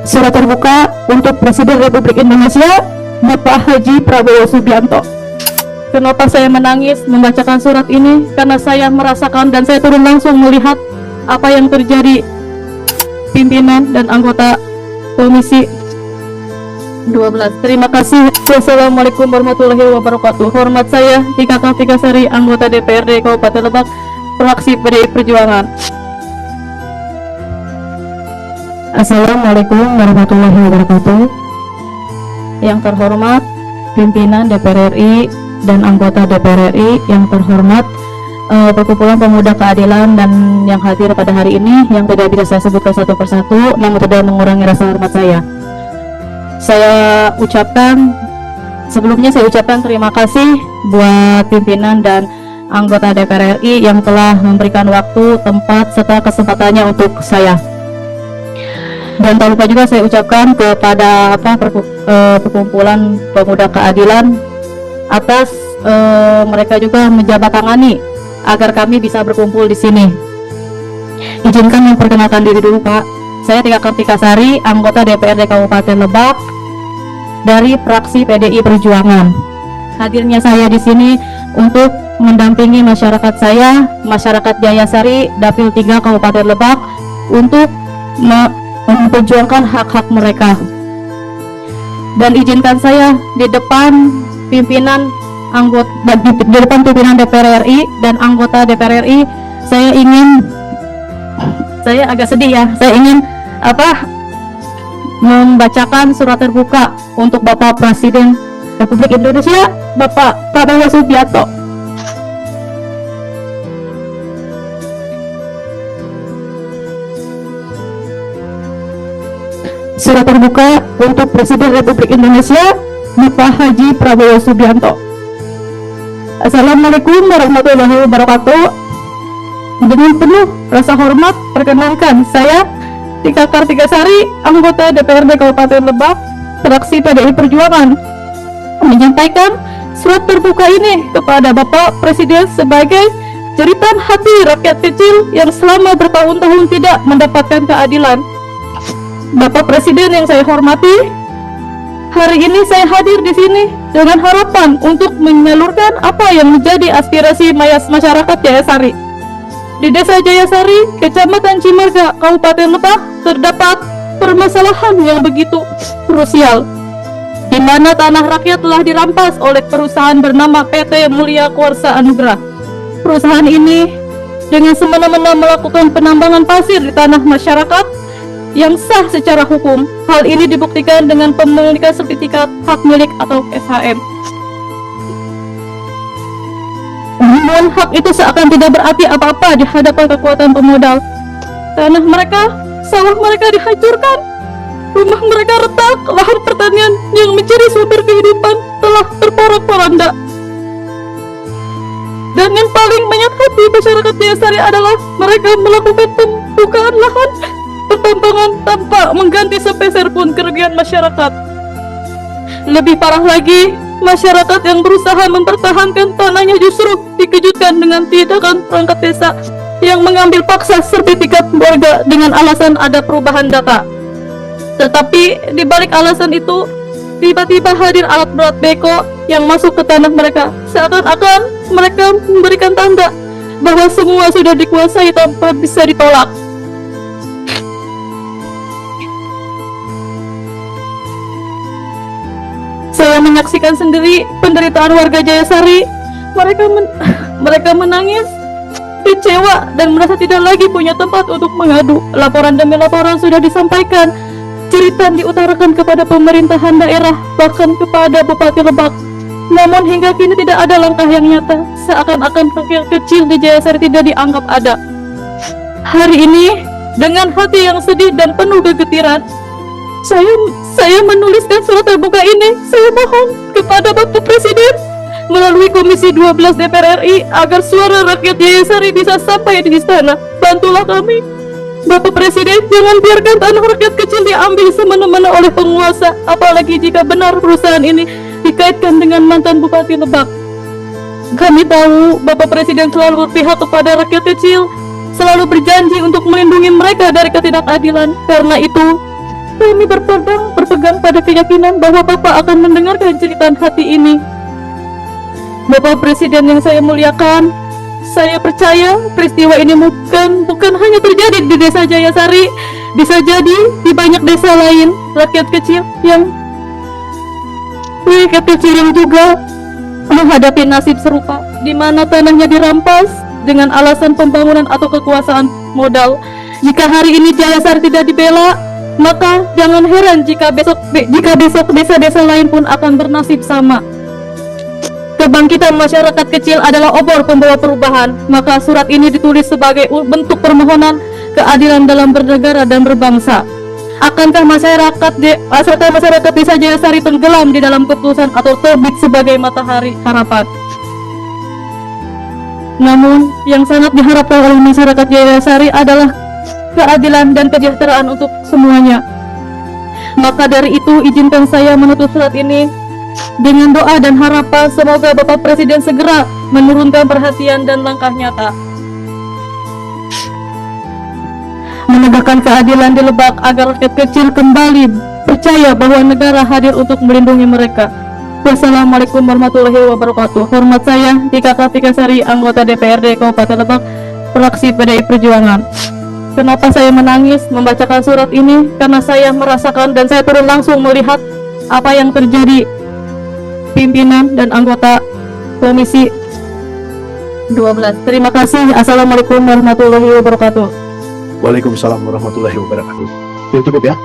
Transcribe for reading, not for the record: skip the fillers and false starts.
Surat terbuka untuk Presiden Republik Indonesia Bapak Haji Prabowo Subianto. Kenapa saya menangis membacakan surat ini? Karena saya merasakan dan saya turun langsung melihat apa yang terjadi pimpinan dan anggota Komisi 12. Terima kasih. Wassalamualaikum warahmatullahi wabarakatuh. Hormat saya Tika Kartikasari, anggota DPRD Kabupaten Lebak, fraksi PDI Perjuangan. Assalamualaikum warahmatullahi wabarakatuh. Yang terhormat pimpinan DPR RI dan anggota DPR RI, yang terhormat perkumpulan pemuda keadilan dan yang hadir pada hari ini, yang tidak bisa saya sebutkan satu persatu, namun tidak mengurangi rasa hormat saya. Sebelumnya saya ucapkan terima kasih buat pimpinan dan anggota DPR RI yang telah memberikan waktu, tempat, serta kesempatannya untuk saya. Dan tak lupa juga saya ucapkan kepada perkumpulan pemuda keadilan atas mereka juga menjabatangani agar kami bisa berkumpul di sini. Izinkan memperkenalkan diri dulu, Pak. Saya Tika Kartikasari, anggota DPRD Kabupaten Lebak dari fraksi PDI Perjuangan. Hadirnya saya di sini untuk mendampingi masyarakat saya, masyarakat Jayasari, Dapil 3 Kabupaten Lebak, untuk memperjuangkan hak-hak mereka. Dan izinkan saya di depan pimpinan DPR RI dan anggota DPR RI, saya agak sedih ya. Saya ingin membacakan surat terbuka untuk Bapak Presiden Republik Indonesia Bapak Prabowo Subianto. Surat terbuka untuk Presiden Republik Indonesia Bapak Haji Prabowo Subianto. Assalamualaikum warahmatullahi wabarakatuh. Dengan penuh rasa hormat, perkenalkan saya Tika Kartikasari, anggota DPRD Kabupaten Lebak, fraksi PDI Perjuangan, menyampaikan surat terbuka ini kepada Bapak Presiden sebagai jeritan hati rakyat kecil yang selama bertahun-tahun tidak mendapatkan keadilan. Bapak Presiden yang saya hormati, hari ini saya hadir di sini dengan harapan untuk menyalurkan apa yang menjadi aspirasi masyarakat Jayasari. Di Desa Jayasari, Kecamatan Cimaga, Kabupaten Lebak, terdapat permasalahan yang begitu krusial, di mana tanah rakyat telah dirampas oleh perusahaan bernama PT Mulia Kuarsa Anugrah. Perusahaan ini dengan semena-mena melakukan penambangan pasir di tanah masyarakat yang sah secara hukum. Hal ini dibuktikan dengan pemilikan sertifikat hak milik atau SHM. Namun hak itu seakan tidak berarti apa-apa di hadapan kekuatan pemodal. Tanah mereka, sawah mereka dihancurkan, rumah mereka retak, lahan pertanian yang menjadi sumber kehidupan telah terporak-poranda. Dan yang paling menyakiti masyarakat Jayasari adalah mereka melakukan pembukaan lahan pertambangan tanpa mengganti sepeser pun kerugian masyarakat. Lebih parah lagi, masyarakat yang berusaha mempertahankan tanahnya justru dikejutkan dengan tindakan perangkat desa yang mengambil paksa sertifikat warga dengan alasan ada perubahan data. Tetapi di balik alasan itu, tiba-tiba hadir alat berat beko yang masuk ke tanah mereka, seakan-akan mereka memberikan tanda bahwa semua sudah dikuasai tanpa bisa ditolak. Saya menyaksikan sendiri penderitaan warga Jayasari. Mereka menangis, kecewa, dan merasa tidak lagi punya tempat untuk mengadu. Laporan demi laporan sudah disampaikan, jeritan diutarakan kepada pemerintahan daerah, bahkan kepada Bupati Lebak. Namun hingga kini tidak ada langkah yang nyata, seakan-akan rakyat kecil di Jayasari tidak dianggap ada. Hari ini, dengan hati yang sedih dan penuh kegetiran, saya menuliskan surat terbuka ini. Saya mohon kepada Bapak Presiden melalui Komisi 12 DPR RI agar suara rakyat Jayasari bisa sampai di istana. Bantulah kami, Bapak Presiden. Jangan biarkan tanah rakyat kecil diambil semena-mena oleh penguasa, apalagi jika benar perusahaan ini dikaitkan dengan mantan Bupati Lebak. Kami tahu Bapak Presiden selalu berpihak kepada rakyat kecil, selalu berjanji untuk melindungi mereka dari ketidakadilan. Karena itu, Kami berpegang pada keyakinan bahwa Bapak akan mendengarkan cerita hati ini. Bapak Presiden yang saya muliakan, saya percaya peristiwa ini bukan hanya terjadi di Desa Jayasari, bisa jadi di banyak desa lain, rakyat kecil yang juga menghadapi nasib serupa, di mana tanahnya dirampas dengan alasan pembangunan atau kekuasaan modal. Jika hari ini Jayasari tidak dibela, maka jangan heran jika besok desa-desa lain pun akan bernasib sama. Kebangkitan masyarakat kecil adalah obor pembawa perubahan, maka surat ini ditulis sebagai bentuk permohonan keadilan dalam bernegara dan berbangsa. Akankah masyarakat Desa Jayasari tenggelam di dalam keputusan atau terbit sebagai matahari harapan? Namun, yang sangat diharapkan oleh masyarakat Jayasari adalah keadilan dan kesejahteraan untuk semuanya. Maka dari itu, izinkan saya menutup surat ini dengan doa dan harapan semoga Bapak Presiden segera menurunkan perhatian dan langkah nyata menegakkan keadilan di Lebak agar rakyat kecil kembali percaya bahwa negara hadir untuk melindungi mereka. Wassalamualaikum warahmatullahi wabarakatuh. Hormat saya Tika Kartikasari, anggota DPRD Kabupaten Lebak, fraksi PDI Perjuangan. Kenapa saya menangis membacakan surat ini? Karena saya merasakan dan saya turun langsung melihat apa yang terjadi pimpinan dan anggota Komisi 12. Terima kasih. Assalamualaikum warahmatullahi wabarakatuh. Waalaikumsalam warahmatullahi wabarakatuh. Cukup ya.